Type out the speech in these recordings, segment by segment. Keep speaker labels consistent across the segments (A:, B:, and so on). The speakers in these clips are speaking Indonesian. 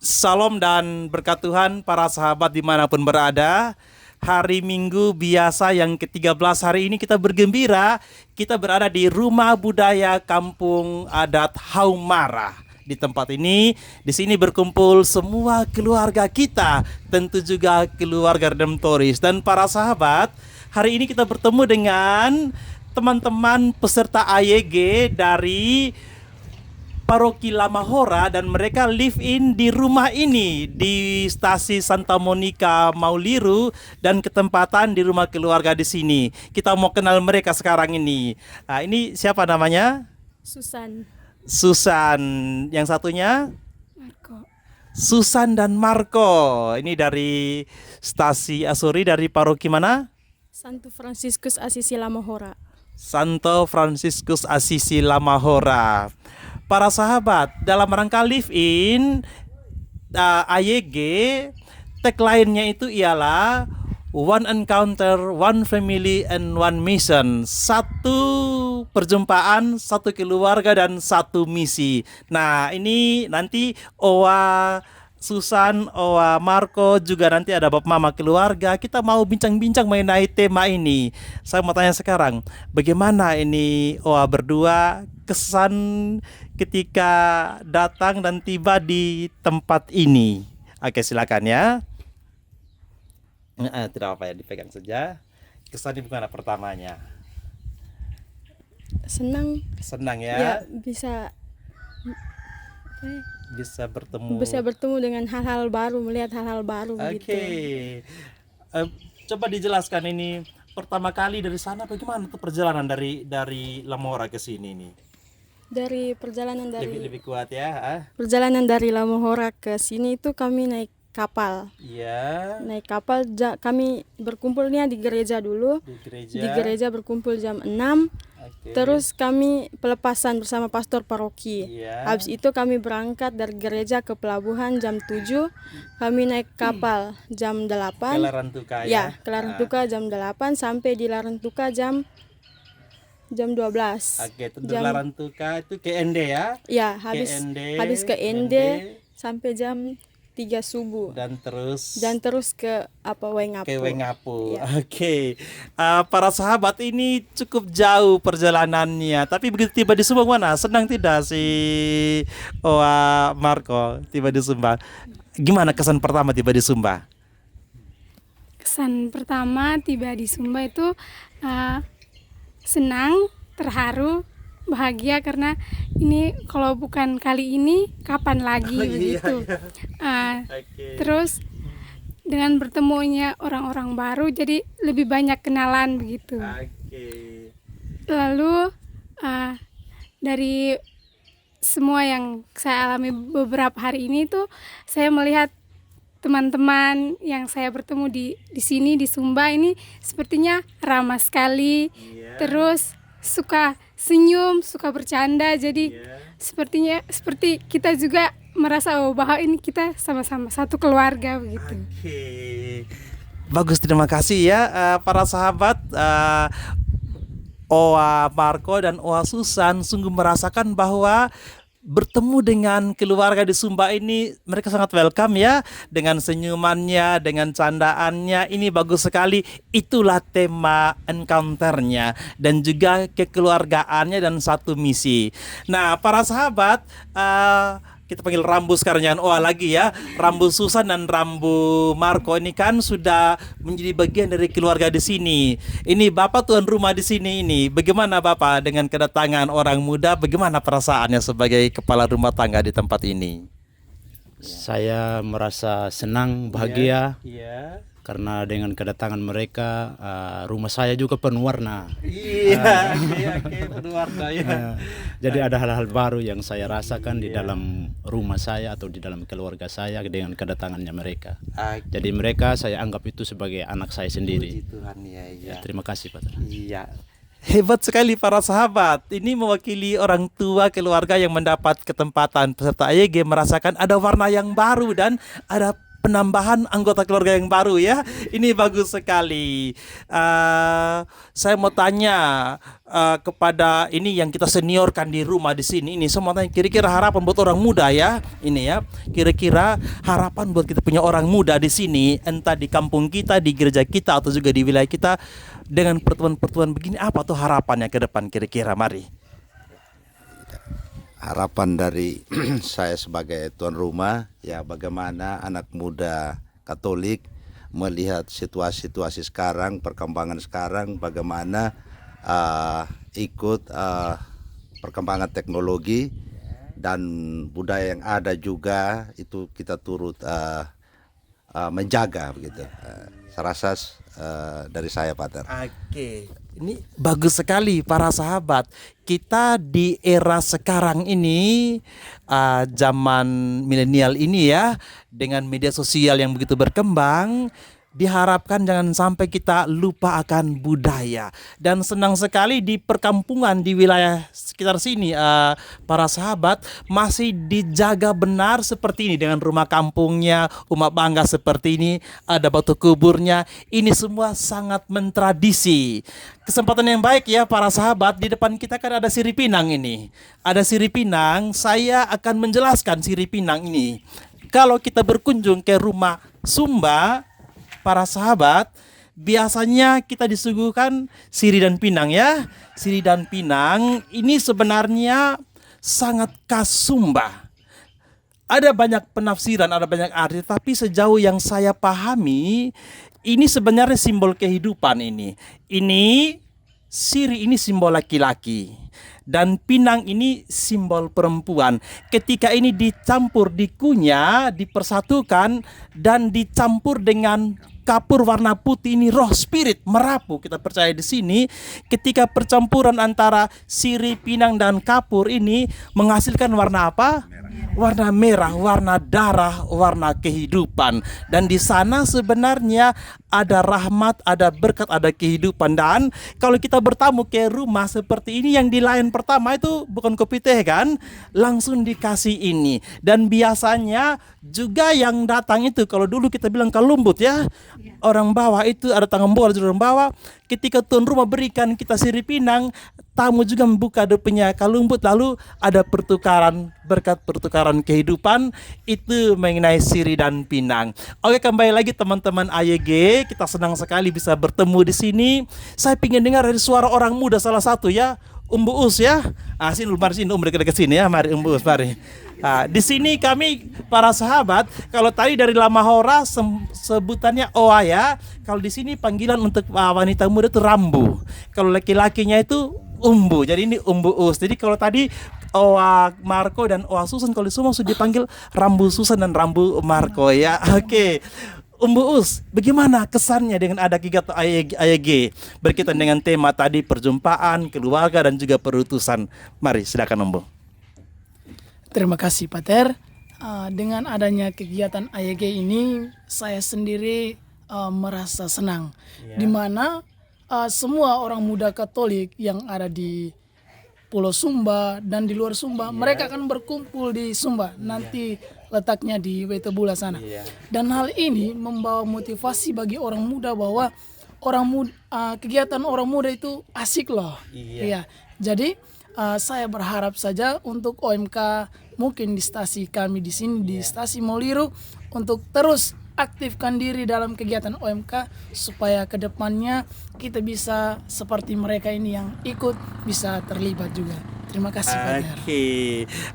A: Salam dan berkat Tuhan para sahabat dimanapun berada. Hari Minggu biasa yang ke-13 hari ini kita bergembira. Kita berada di Rumah Budaya Kampung Adat Haumara. Di tempat ini, di sini berkumpul semua keluarga kita, tentu juga keluarga Redemptoris. Dan para sahabat, hari ini kita bertemu dengan teman-teman peserta AYG dari Paroki Lamahora, dan mereka live in di rumah ini di stasi Santa Monica Mauliru dan ketempatan di rumah keluarga di sini. Kita mau kenal mereka sekarang ini. Nah, ini siapa namanya?
B: Susan.
A: Susan. Yang satunya?
B: Marco.
A: Susan dan Marco. Ini dari stasi Asuri dari paroki mana?
B: Santo Franciscus Assisi Lamahora.
A: Santo Franciscus Assisi Lamahora. Para sahabat, dalam rangka live in AYG, tagline-nya itu ialah One Encounter, One Family, and One Mission. Satu perjumpaan, satu keluarga, dan satu misi. Nah, ini nanti Owa Susan, Owa Marco, juga nanti ada Bapak Mama keluarga. Kita mau bincang-bincang mengenai tema ini. Saya mau tanya sekarang, bagaimana ini Owa berdua kesan ketika datang dan tiba di tempat ini? Oke, silakan ya. Tidak apa ya, dipegang saja. Kesan gimana pertamanya?
B: Senang.
A: Senang ya?
B: Ya, bisa
A: Bisa
B: bertemu dengan hal-hal baru, melihat hal-hal baru
A: Oke.
B: gitu.
A: Coba dijelaskan ini pertama kali dari sana bagaimana tuh perjalanan dari Lamora ke sini nih?
B: Dari perjalanan
A: Lebih kuat ya?
B: perjalanan dari Lamahora ke sini itu kami naik kapal.
A: Iya.
B: Naik kapal kami berkumpulnya di gereja dulu. Di gereja berkumpul jam 6.
A: Oke.
B: Terus kami pelepasan bersama pastor paroki.
A: Iya.
B: Habis itu kami berangkat dari gereja ke pelabuhan jam 7. Kami naik kapal jam 8.
A: Ke Larantuka ya?
B: Ya, ke Larantuka jam 8 sampai di Larantuka jam 12.
A: Oke, tentu Larantuka itu ke Ende ya?
B: Ya, habis ke Ende sampai jam 3 subuh.
A: Dan
B: terus ke Wengapu.
A: Ke Wengapu.
B: Ya.
A: Oke. Para sahabat, ini cukup jauh perjalanannya. Tapi begitu tiba di Sumba mana? Senang tidak si Owa Marco tiba di Sumba? Gimana kesan pertama tiba di Sumba?
C: Kesan pertama tiba di Sumba itu senang, terharu, bahagia karena ini kalau bukan kali ini kapan lagi begitu.
A: Okay.
C: Terus dengan bertemunya orang-orang baru jadi lebih banyak kenalan begitu.
A: Okay.
C: Lalu dari semua yang saya alami beberapa hari ini tuh saya melihat teman-teman yang saya bertemu di sini di Sumba ini sepertinya ramah sekali. Terus suka senyum, suka bercanda, jadi seperti kita juga merasa bahwa ini kita sama-sama satu keluarga begitu.
A: Oke. Bagus, terima kasih ya para sahabat. Owa Marco dan Owa Susan sungguh merasakan bahwa bertemu dengan keluarga di Sumba ini mereka sangat welcome ya, dengan senyumannya, dengan candaannya. Ini bagus sekali. Itulah tema encounternya dan juga kekeluargaannya dan satu misi. Nah, para sahabat, kita panggil Rambu sekarang, jangan Oa lagi ya. Rambu Susan dan Rambu Marco ini kan sudah menjadi bagian dari keluarga di sini. Ini Bapak tuan rumah di sini ini. Bagaimana Bapak dengan kedatangan orang muda? Bagaimana perasaannya sebagai kepala rumah tangga di tempat ini?
D: Saya merasa senang, bahagia.
A: Iya.
D: Karena dengan kedatangan mereka, rumah saya juga penuh warna.
A: Iya, penuh warna ya.
D: Jadi ada hal-hal baru yang saya rasakan di dalam rumah saya atau di dalam keluarga saya dengan kedatangannya mereka. Jadi mereka saya anggap itu sebagai anak saya sendiri.
A: Puji Tuhan, ya.
D: Terima kasih Pak.
A: Iya. Hebat sekali para sahabat. Ini mewakili orang tua keluarga yang mendapat ketempatan peserta AYG merasakan ada warna yang baru dan ada penambahan anggota keluarga yang baru ya. Ini bagus sekali. Saya mau tanya kepada ini yang kita seniorkan di rumah di sini. Ini semua tanya kira-kira harapan buat orang muda ya. Ini ya. Kira-kira harapan buat kita punya orang muda di sini, entah di kampung kita, di gereja kita atau juga di wilayah kita dengan pertemuan-pertemuan begini, apa tuh harapannya ke depan kira-kira? Mari.
E: Harapan dari saya sebagai tuan rumah ya, bagaimana anak muda Katolik melihat situasi-situasi sekarang, perkembangan sekarang, bagaimana ikut perkembangan teknologi dan budaya yang ada juga, itu kita turut menjaga begitu. Saya rasa dari saya, Pater.
A: Oke, ini bagus sekali para sahabat. Kita di era sekarang ini, zaman milenial ini ya, dengan media sosial yang begitu berkembang, diharapkan jangan sampai kita lupa akan budaya. Dan senang sekali di perkampungan di wilayah sekitar sini, para sahabat masih dijaga benar seperti ini, dengan rumah kampungnya, rumah bangga seperti ini, ada batu kuburnya. Ini semua sangat mentradisi. Kesempatan yang baik ya para sahabat, di depan kita kan ada Sirih Pinang ini. Ada Sirih Pinang, saya akan menjelaskan Sirih Pinang ini. Kalau kita berkunjung ke rumah Sumba, para sahabat, biasanya kita disuguhkan sirih dan pinang ya. Sirih dan pinang ini sebenarnya sangat khas Sumba. Ada banyak penafsiran, ada banyak arti, tapi sejauh yang saya pahami, ini sebenarnya simbol kehidupan ini. Ini sirih ini simbol laki-laki. Dan pinang ini simbol perempuan. Ketika ini dicampur, dikunyah, dipersatukan dan dicampur dengan kapur warna putih, ini roh spirit merapu. Kita percaya di sini ketika percampuran antara sirih, pinang dan kapur ini menghasilkan warna apa? Warna merah, warna darah, warna kehidupan. Dan di sana sebenarnya ada rahmat, ada berkat, ada kehidupan. Dan kalau kita bertamu ke rumah seperti ini, yang dilayan pertama itu bukan kopi teh kan, langsung dikasih ini. Dan biasanya juga yang datang itu, kalau dulu kita bilang kalumbut ya, orang bawah itu ada tangan bola orang bawah. Ketika tuan rumah berikan kita sirih pinang, tamu juga membuka depannya kalumbut, lalu ada pertukaran berkat, pertukaran kehidupan. Itu mengenai sirih dan pinang. Oke, kembali lagi teman-teman AYG, kita senang sekali bisa bertemu di sini. Saya ingin dengar dari suara orang muda salah satu ya, Bu Us ya. Sini mari sini dekat sini ya, mari Bu Us, mari. Di sini kami para sahabat, kalau tadi dari Lamahora sebutannya Oa ya. Kalau di sini panggilan untuk wanita muda itu Rambu. Kalau laki-lakinya itu Umbu. Jadi ini Umbu Us. Jadi kalau tadi Oa Marco dan Oa Susan, kalau semua sudah dipanggil Rambu Susan dan Rambu Marco ya. Oke. Umbu Us, bagaimana kesannya dengan ada kegiatan AYG berkaitan dengan tema tadi, perjumpaan, keluarga dan juga perutusan? Mari silakan Umbu.
F: Terima kasih Pater. Dengan adanya kegiatan AYG ini, saya sendiri merasa senang. Di mana semua orang muda Katolik yang ada di Pulau Sumba dan di luar Sumba, mereka akan berkumpul di Sumba. Nanti letaknya di Wetebula sana. Dan hal ini membawa motivasi bagi orang muda bahwa kegiatan orang muda itu asik loh. Iya. Jadi saya berharap saja untuk OMK, mungkin di stasi kami di sini di stasi Moliru, untuk terus aktifkan diri dalam kegiatan OMK supaya kedepannya kita bisa seperti mereka ini yang ikut bisa terlibat juga. Terima kasih Pater.
A: Oke,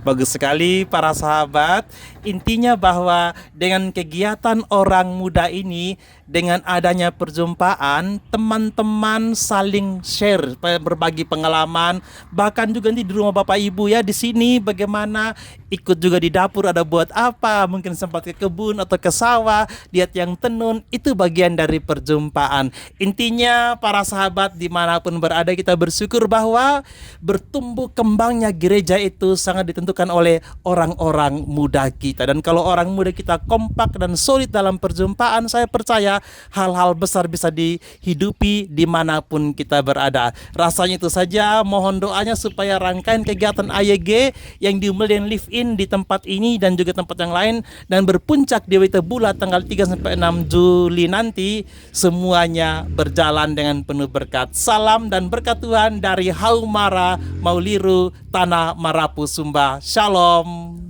A: bagus sekali para sahabat. Intinya bahwa dengan kegiatan orang muda ini, dengan adanya perjumpaan, teman-teman saling share, berbagi pengalaman, bahkan juga nanti di rumah Bapak Ibu ya, di sini bagaimana ikut juga di dapur, ada buat apa, mungkin sempat ke kebun atau ke sawah, lihat yang tenun, itu bagian dari perjumpaan. Intinya para sahabat dimanapun berada, kita bersyukur bahwa bertumbuh kembangnya gereja itu sangat ditentukan oleh orang-orang muda kita. Dan kalau orang muda kita kompak dan solid dalam perjumpaan, saya percaya semoga hal-hal besar bisa dihidupi dimanapun kita berada. Rasanya itu saja, mohon doanya supaya rangkaian kegiatan AYG yang di Mulden Live In di tempat ini dan juga tempat yang lain dan berpuncak di Wetebula tanggal 3 sampai 6 Juli nanti semuanya berjalan dengan penuh berkat. Salam dan berkat Tuhan dari Haumara Mauliru Tanah Marapu Sumba. Shalom.